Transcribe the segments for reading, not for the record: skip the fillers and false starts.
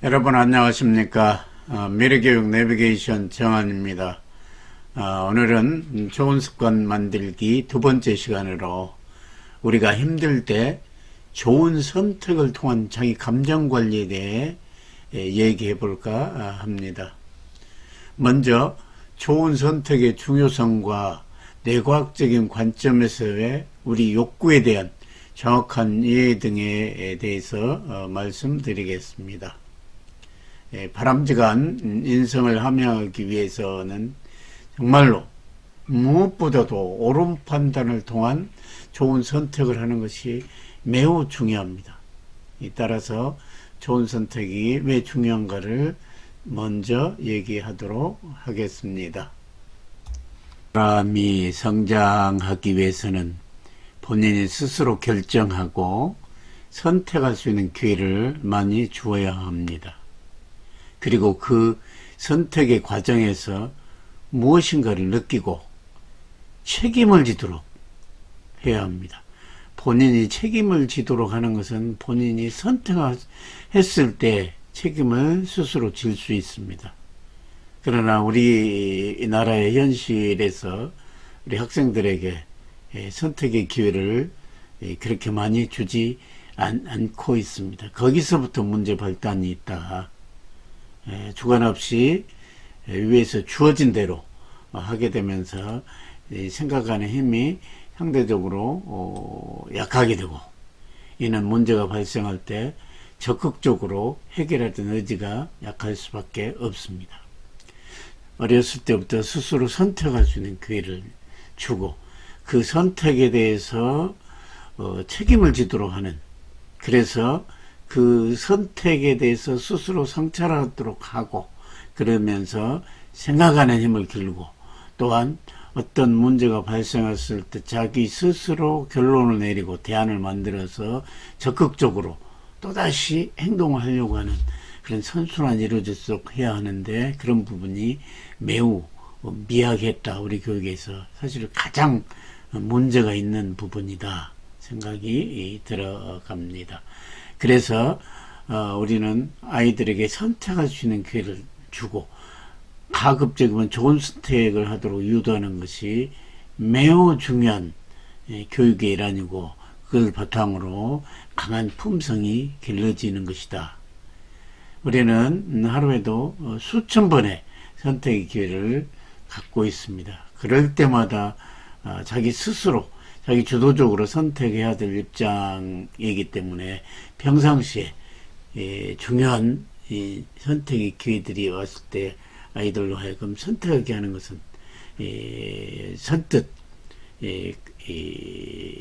여러분 안녕하십니까. 미래교육 내비게이션 정한입니다. 오늘은 좋은 습관 만들기 두 번째 시간으로 우리가 힘들 때 좋은 선택을 통한 자기 감정 관리에 대해 얘기해 볼까 합니다. 먼저 좋은 선택의 중요성과 뇌과학적인 관점에서의 우리 욕구에 대한 정확한 이해 등에 대해서 말씀드리겠습니다. 바람직한 인생을 함양하기 위해서는 정말로 무엇보다도 옳은 판단을 통한 좋은 선택을 하는 것이 매우 중요합니다. 따라서 좋은 선택이 왜 중요한가를 먼저 얘기하도록 하겠습니다. 사람이 성장하기 위해서는 본인이 스스로 결정하고 선택할 수 있는 기회를 많이 주어야 합니다. 그리고 그 선택의 과정에서 무엇인가를 느끼고 책임을 지도록 해야 합니다. 본인이 책임을 지도록 하는 것은 본인이 선택했을 때 책임을 스스로 질 수 있습니다. 그러나 우리나라의 현실에서 우리 학생들에게 선택의 기회를 그렇게 많이 주지 않고 있습니다. 거기서부터 문제 발단이 있다. 주관 없이 위에서 주어진 대로 하게 되면서 생각하는 힘이 상대적으로 약하게 되고, 이는 문제가 발생할 때 적극적으로 해결하던 의지가 약할 수밖에 없습니다. 어렸을 때부터 스스로 선택할 수 있는 기회를 주고 그 선택에 대해서 책임을 지도록 하는, 그래서 그 선택에 대해서 스스로 성찰하도록 하고, 그러면서 생각하는 힘을 기르고, 또한 어떤 문제가 발생했을 때 자기 스스로 결론을 내리고 대안을 만들어서 적극적으로 또다시 행동을 하려고 하는 그런 선순환이 이루어지도록 해야 하는데, 그런 부분이 매우 미약했다. 우리 교육에서 사실 가장 문제가 있는 부분이다 생각이 들어갑니다. 그래서 우리는 아이들에게 선택할 수 있는 기회를 주고 가급적이면 좋은 선택을 하도록 유도하는 것이 매우 중요한 교육의 일환이고, 그걸 바탕으로 강한 품성이 길러지는 것이다. 우리는 하루에도 수천 번의 선택의 기회를 갖고 있습니다. 그럴 때마다 자기 스스로 자기 주도적으로 선택해야 될 입장이기 때문에 평상시에 중요한 선택의 기회들이 왔을 때 아이들로 하여금 선택하게 하는 것은 선뜻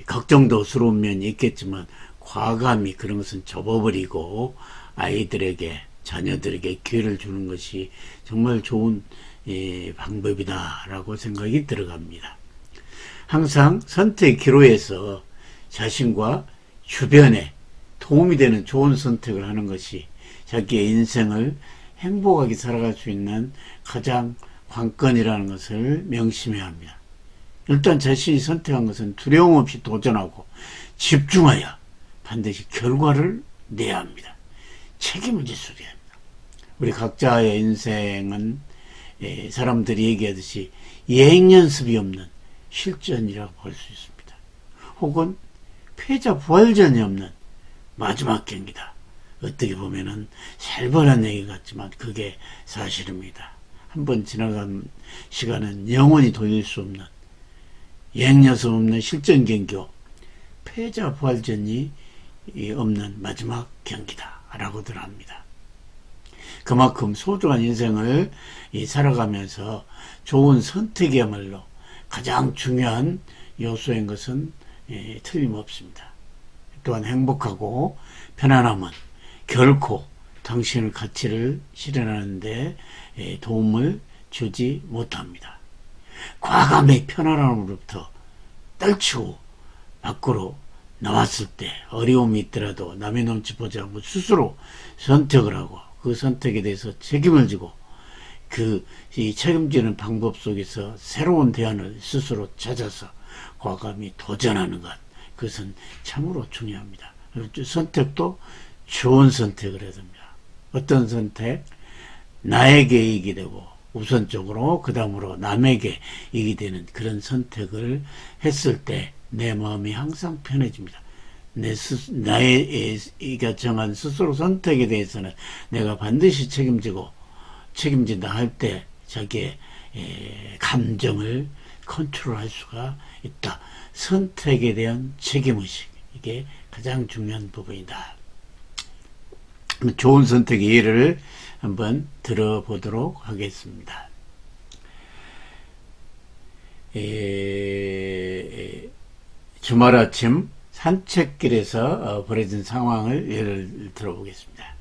걱정도스러운 면이 있겠지만 과감히 그런 것은 접어버리고 아이들에게, 자녀들에게 기회를 주는 것이 정말 좋은 방법이다라고 생각이 들어갑니다. 항상 선택 기로에서 자신과 주변에 도움이 되는 좋은 선택을 하는 것이 자기의 인생을 행복하게 살아갈 수 있는 가장 관건이라는 것을 명심해야 합니다. 일단 자신이 선택한 것은 두려움 없이 도전하고 집중하여 반드시 결과를 내야 합니다. 책임을 지수해야 합니다. 우리 각자의 인생은 사람들이 얘기하듯이 예행연습이 없는 실전이라고 볼 수 있습니다. 혹은 패자 부활전이 없는 마지막 경기다. 어떻게 보면은 살벌한 얘기 같지만 그게 사실입니다. 한번 지나간 시간은 영원히 돌릴 수 없는, 예행연습 없는 실전 경기요, 패자 부활전이 없는 마지막 경기다 라고들 합니다. 그만큼 소중한 인생을 살아가면서 좋은 선택이야말로 가장 중요한 요소인 것은 틀림없습니다. 또한 행복하고 편안함은 결코 당신의 가치를 실현하는 데 도움을 주지 못합니다. 과감히 편안함으로부터 떨치고 밖으로 나왔을 때 어려움이 있더라도 남의 눈치 보지 않고 스스로 선택을 하고 그 선택에 대해서 책임을 지고 이 책임지는 방법 속에서 새로운 대안을 스스로 찾아서 과감히 도전하는 것, 그것은 참으로 중요합니다. 선택도 좋은 선택을 해야 됩니다. 어떤 선택? 나에게 이익이 되고 우선적으로 그 다음으로 남에게 이익이 되는 그런 선택을 했을 때 내 마음이 항상 편해집니다. 나의가 정한 스스로 선택에 대해서는 내가 반드시 책임진다 할 때 자기의 감정을 컨트롤할 수가 있다. 선택에 대한 책임의식, 이게 가장 중요한 부분이다. 좋은 선택의 예를 한번 들어보도록 하겠습니다. 주말 아침 산책길에서 벌어진 상황을 예를 들어보겠습니다.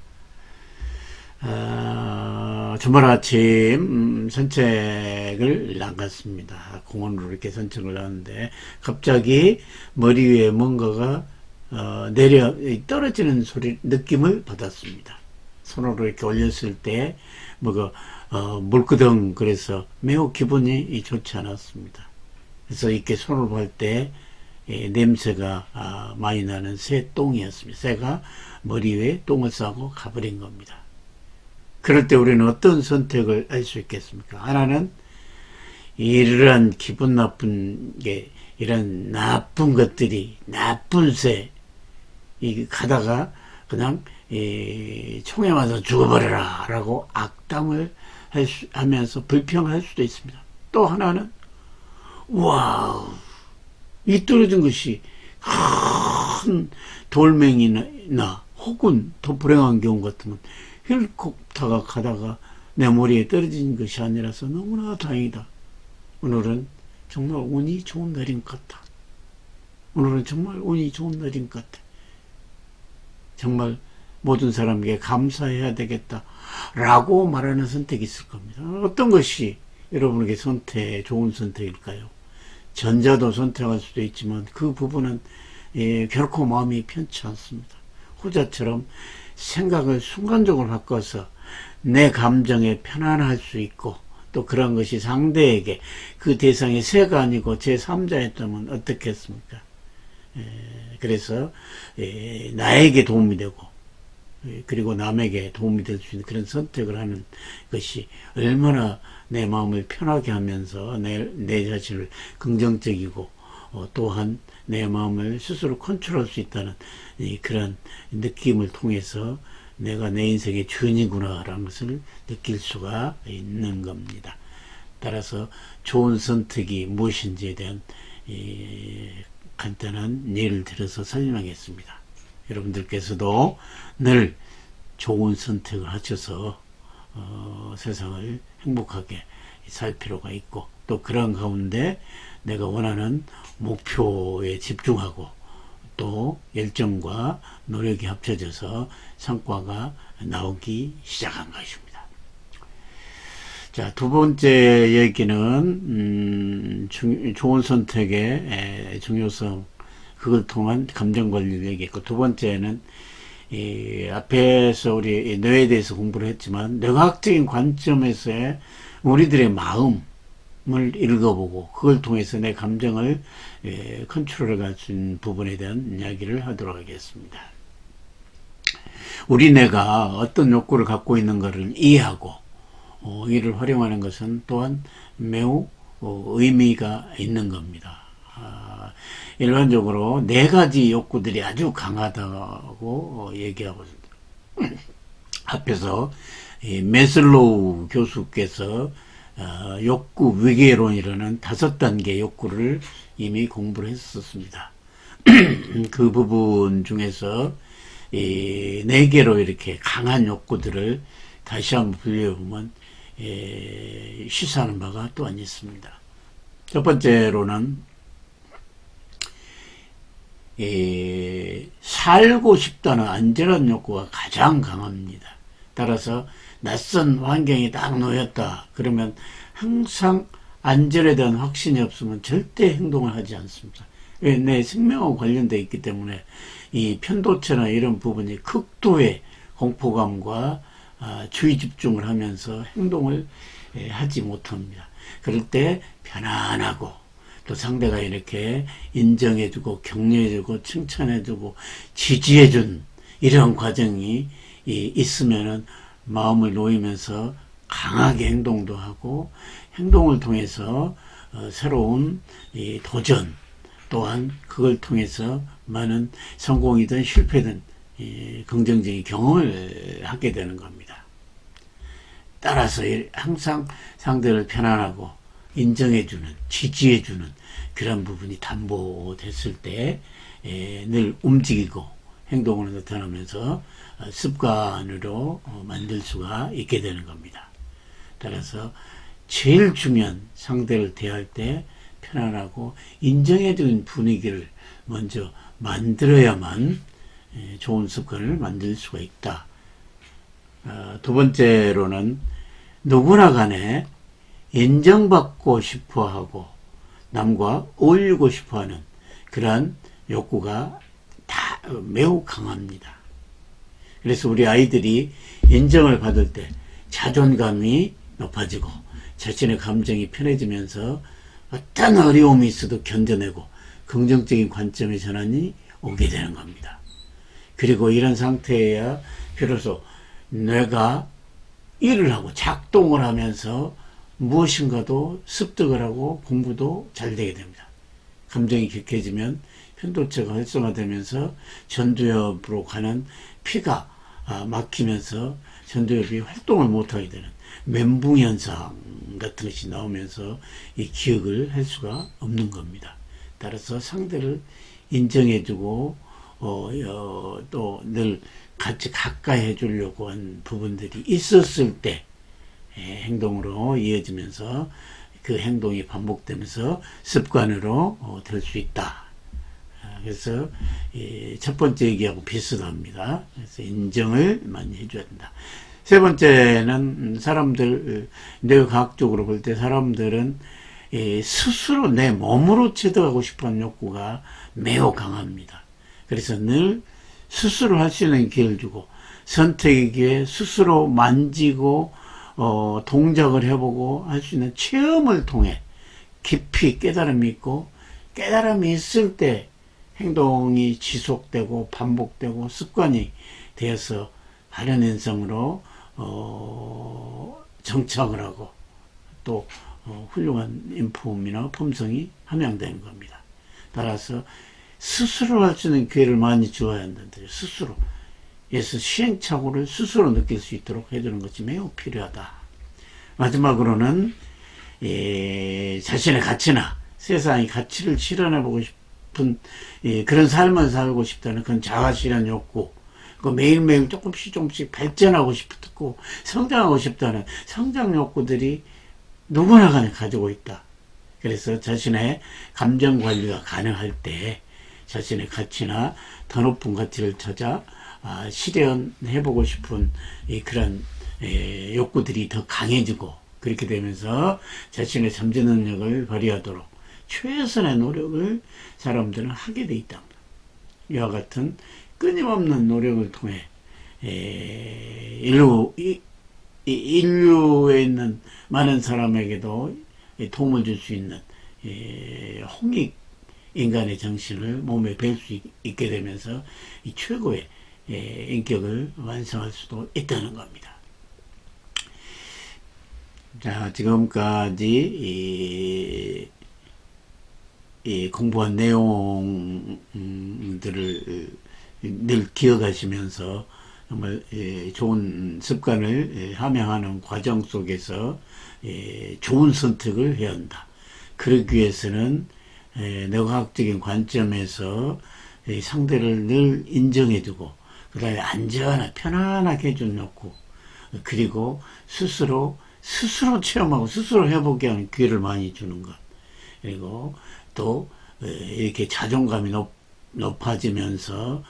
주말 아침 산책을 나갔습니다. 공원으로 이렇게 산책을 나갔는데 갑자기 머리 위에 뭔가가 떨어지는 느낌을 받았습니다. 손으로 이렇게 올렸을 때 뭐가 물끄덩 그래서 매우 기분이 좋지 않았습니다. 그래서 이렇게 손을 볼 때 냄새가 많이 나는 새 똥이었습니다. 새가 머리 위에 똥을 싸고 가버린 겁니다. 그럴 때 우리는 어떤 선택을 할 수 있겠습니까? 하나는 이러한 기분 나쁜 게, 이런 나쁜 것들이, 나쁜 새, 가다가 그냥 총에 맞아 죽어버려라 라고 악담을 하면서 불평할 수도 있습니다. 또 하나는 와우, 이 떨어진 것이 큰 돌멩이나 혹은 더 불행한 경우 같으면 헬리콥터가 가다가 내 머리에 떨어진 것이 아니라서 너무나 다행이다. 오늘은 정말 운이 좋은 날인 것 같다. 오늘은 정말 운이 좋은 날인 것 같아. 정말 모든 사람에게 감사해야 되겠다 라고 말하는 선택이 있을 겁니다. 어떤 것이 여러분에게 좋은 선택일까요? 전자도 선택할 수도 있지만 그 부분은 결코 마음이 편치 않습니다. 후자처럼 생각을 순간적으로 바꿔서 내 감정에 편안할 수 있고, 또 그런 것이 상대에게, 그 대상이 새가 아니고 제3자였다면 어떻겠습니까? 그래서 나에게 도움이 되고 그리고 남에게 도움이 될 수 있는 그런 선택을 하는 것이 얼마나 내 마음을 편하게 하면서 내 자신을 긍정적이고 또한 내 마음을 스스로 컨트롤할 수 있다는 그런 느낌을 통해서 내가 내 인생의 주인이구나 라는 것을 느낄 수가 있는 겁니다. 따라서 좋은 선택이 무엇인지에 대한 간단한 예를 들어서 설명하겠습니다. 여러분들께서도 늘 좋은 선택을 하셔서 세상을 행복하게 살 필요가 있고, 또 그런 가운데 내가 원하는 목표에 집중하고 또 열정과 노력이 합쳐져서 성과가 나오기 시작한 것입니다. 자, 두 번째 얘기는 좋은 선택의 중요성, 그걸 통한 감정 관리를 얘기했고, 두 번째는 앞에서 우리 뇌에 대해서 공부를 했지만 뇌과학적인 관점에서의 우리들의 마음을 읽어보고 그걸 통해서 내 감정을 컨트롤해 갈 수 있는 부분에 대한 이야기를 하도록 하겠습니다. 우리 뇌가 어떤 욕구를 갖고 있는가를 이해하고 이를 활용하는 것은 또한 매우 의미가 있는 겁니다. 일반적으로 네 가지 욕구들이 아주 강하다고 얘기하고 있습니다. 앞에서 메슬로우 교수께서 욕구 위계론이라는 5단계 욕구를 이미 공부를 했었습니다. 그 부분 중에서 4개로 이렇게 강한 욕구들을 다시 한번 분류해보면 시사하는 바가 또한 있습니다. 첫 번째로는 살고 싶다는 안전한 욕구가 가장 강합니다. 따라서 낯선 환경에 딱 놓였다 그러면 항상 안전에 대한 확신이 없으면 절대 행동을 하지 않습니다. 내 생명과 관련되어 있기 때문에 이 편도체나 이런 부분이 극도의 공포감과 주의 집중을 하면서 행동을 하지 못합니다. 그럴 때 편안하고 또 상대가 이렇게 인정해주고 격려해주고 칭찬해주고 지지해준 이런 과정이 있으면은 마음을 놓이면서 강하게 행동도 하고, 행동을 통해서 새로운 도전, 또한 그걸 통해서 많은 성공이든 실패든 긍정적인 경험을 하게 되는 겁니다. 따라서 항상 상대를 편안하고 인정해주는, 지지해주는 그런 부분이 담보됐을 때 늘 움직이고 행동으로 나타나면서 습관으로 만들 수가 있게 되는 겁니다. 따라서 제일 중요한, 상대를 대할 때 편안하고 인정해주는 분위기를 먼저 만들어야만 좋은 습관을 만들 수가 있다. 두 번째로는 누구나 간에 인정받고 싶어 하고 남과 어울리고 싶어 하는 그러한 욕구가 다 매우 강합니다. 그래서 우리 아이들이 인정을 받을 때 자존감이 높아지고 자신의 감정이 편해지면서 어떤 어려움이 있어도 견뎌내고 긍정적인 관점의 전환이 오게 되는 겁니다. 그리고 이런 상태에야 비로소 뇌가 일을 하고 작동을 하면서 무엇인가도 습득을 하고 공부도 잘 되게 됩니다. 감정이 격해지면 편도체가 활성화되면서 전두엽으로 가는 피가 막히면서 전두엽이 활동을 못하게 되는 멘붕 현상 같은 것이 나오면서 이 기억을 할 수가 없는 겁니다. 따라서 상대를 인정해주고 또 늘 같이 가까이 해주려고 한 부분들이 있었을 때 행동으로 이어지면서 그 행동이 반복되면서 습관으로 될 수 있다. 그래서 첫 번째 얘기하고 비슷합니다. 그래서 인정을 많이 해줘야 된다. 세 번째는 사람들, 뇌과학적으로 볼 때 사람들은 스스로 내 몸으로 체득하고 싶어하는 욕구가 매우 강합니다. 그래서 늘 스스로 할 수 있는 기회를 주고 선택의 기회, 스스로 만지고 동작을 해보고 할 수 있는 체험을 통해 깊이 깨달음이 있고, 깨달음이 있을 때 행동이 지속되고 반복되고 습관이 되어서 바른 인성으로 정착을 하고 또 훌륭한 인품이나 품성이 함양되는 겁니다. 따라서 스스로 할 수 있는 기회를 많이 주어야 한다는 거죠. 스스로. 그래서 시행착오를 스스로 느낄 수 있도록 해주는 것이 매우 필요하다. 마지막으로는 자신의 가치나 세상의 가치를 실현해보고 싶은 그런 삶을 살고 싶다는 그런 자아실현 욕구, 그 매일매일 조금씩 발전하고 싶고 성장하고 싶다는 성장 욕구들이 누구나 간에 가지고 있다. 그래서 자신의 감정 관리가 가능할 때 자신의 가치나 더 높은 가치를 찾아 실현해보고 싶은 그런 욕구들이 더 강해지고, 그렇게 되면서 자신의 잠재 능력을 발휘하도록 최선의 노력을 사람들은 하게 돼 있다. 이와 같은 끊임없는 노력을 통해 인류에 있는 많은 사람에게도 도움을 줄 수 있는 홍익 인간의 정신을 몸에 뵐 수 있게 되면서 이 최고의 인격을 완성할 수도 있다는 겁니다. 자, 지금까지 이 공부한 내용들을 늘 기억하시면서 정말 좋은 습관을 함양하는 과정 속에서 좋은 선택을 해야 한다. 그러기 위해서는 뇌과학적인 관점에서 상대를 늘 인정해주고, 그 다음에 안전하게 편안하게 해주는 욕구, 그리고 스스로 체험하고 스스로 해보게 하는 기회를 많이 주는 것, 그리고 또 이렇게 자존감이 높아지면서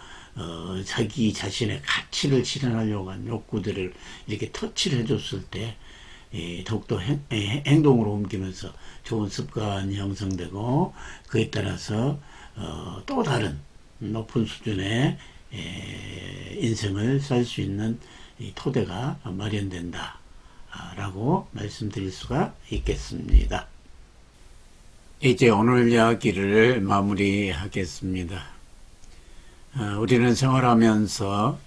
자기 자신의 가치를 실현하려고 하는 욕구들을 이렇게 터치를 해줬을 때 더욱더 행동으로 옮기면서 좋은 습관이 형성되고, 그에 따라서 또 다른 높은 수준의 인생을 살 수 있는 토대가 마련된다 라고 말씀드릴 수가 있겠습니다. 이제 오늘 이야기를 마무리하겠습니다. 우리는 생활하면서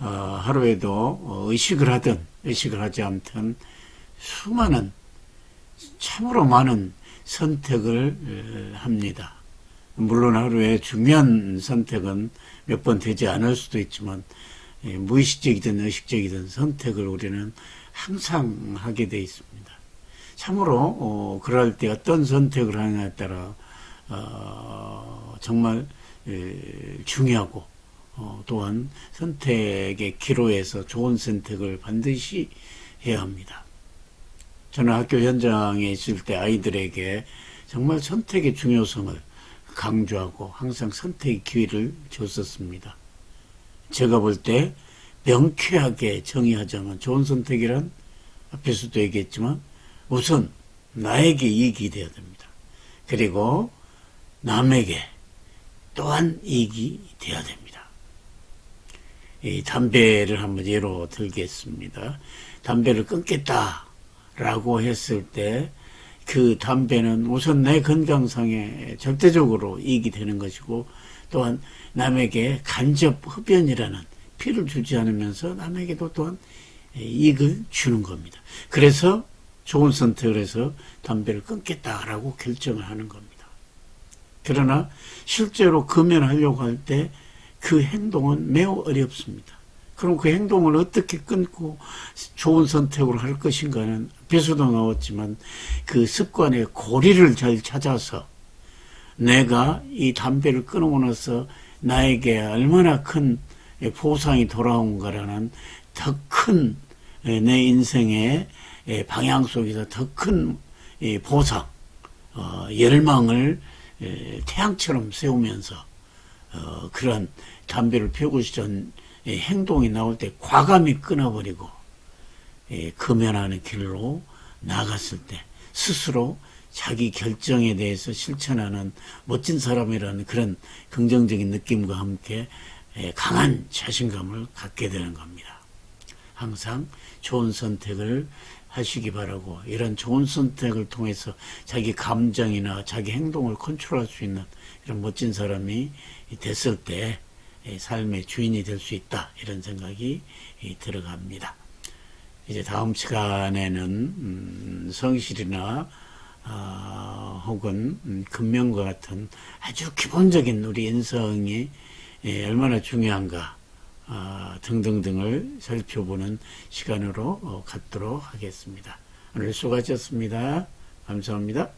하루에도 의식을 하든 의식을 하지 않든 수많은 참으로 많은 선택을 합니다. 물론 하루에 중요한 선택은 몇 번 되지 않을 수도 있지만 무의식적이든 의식적이든 선택을 우리는 항상 하게 돼 있습니다. 참으로 그럴 때 어떤 선택을 하느냐에 따라 정말 중요하고 또한 선택의 기로에서 좋은 선택을 반드시 해야 합니다. 저는 학교 현장에 있을 때 아이들에게 정말 선택의 중요성을 강조하고 항상 선택의 기회를 줬었습니다. 제가 볼 때 명쾌하게 정의하자면 좋은 선택이란 앞에서도 얘기했지만 우선 나에게 이익이 되어야 됩니다. 그리고 남에게 또한 이익이 되어야 됩니다. 이 담배를 한번 예로 들겠습니다. 담배를 끊겠다라고 했을 때 그 담배는 우선 내 건강상에 절대적으로 이익이 되는 것이고 또한 남에게 간접 흡연이라는 피를 주지 않으면서 남에게도 또한 이익을 주는 겁니다. 그래서 좋은 선택을 해서 담배를 끊겠다라고 결정을 하는 겁니다. 그러나 실제로 금연하려고 할 때 그 행동은 매우 어렵습니다. 그럼 그 행동을 어떻게 끊고 좋은 선택으로 할 것인가는 앞에서도 나왔지만 그 습관의 고리를 잘 찾아서 내가 이 담배를 끊고 나서 나에게 얼마나 큰 보상이 돌아온가라는 더 큰 내 인생의 방향 속에서 더 큰 보상, 열망을 태양처럼 세우면서 그런 담배를 피우고 싶은 행동이 나올 때 과감히 끊어버리고 금연하는 길로 나갔을 때 스스로 자기 결정에 대해서 실천하는 멋진 사람이라는 그런 긍정적인 느낌과 함께 강한 자신감을 갖게 되는 겁니다. 항상 좋은 선택을 하시기 바라고 이런 좋은 선택을 통해서 자기 감정이나 자기 행동을 컨트롤할 수 있는 이런 멋진 사람이 됐을 때 삶의 주인이 될 수 있다 이런 생각이 들어갑니다. 이제 다음 시간에는 성실이나 혹은 근면과 같은 아주 기본적인 우리 인성이 얼마나 중요한가 등등등을 살펴보는 시간으로 갖도록 하겠습니다. 오늘 수고하셨습니다. 감사합니다.